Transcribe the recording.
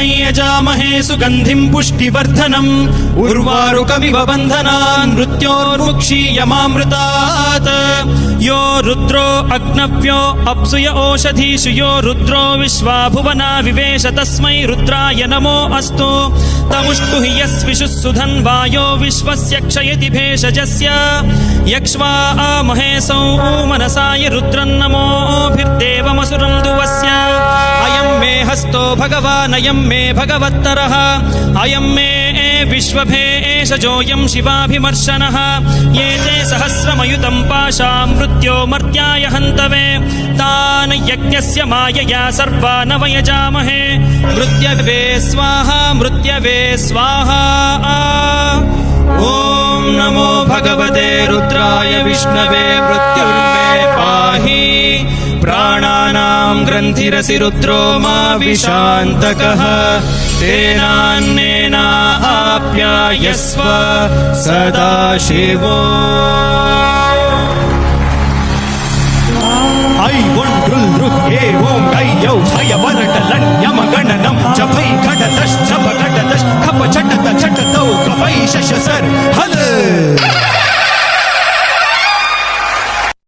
यजामहे सुगन्धिं पुष्टिवर्धनम् उर्वारुकमिव बन्धनान् मृत्योर्मुक्षीयमामृतात् यो रुद्रो अग्नव्यो अप्सुय ओषधीषु यो रुद्रो विश्वा भुवना विवेश तस्मै रुद्राय नमो अस्तु तमुष्टु हि यस्विषुः सुधन्वायो विश्वस्य क्षयति भेषजस्य यक्ष्वा महेशौ मनसाय रुद्रन्नमोभिर्देवमसुरं दुवस्य अयं मे हस्तो भगवान् अयं मे भगवत्तरः अयं मे विश्वभेषजोऽयं शिवाभिमर्शनः ये ते सहस्रमयुतं पाशां मृत्यो मर्त्याय हन्तवे तान् यज्ञस्य मायया सर्वान् वयजामहे मृत्यवे स्वाहा मृत्यवे स्वाहा ॐ नमो भगवते रुद्राय विष्णवे मृत्युर्मे पाहि प्राणानां ग्रन्थिरसि रुद्रो मा विशान्तकः तेनान्नेनाप्यायस्व सदा शिवो ऐ वुण् ऋ ए ॐ ऐ यौ हय वरटलन्यमगणनं जपै घटतश्चप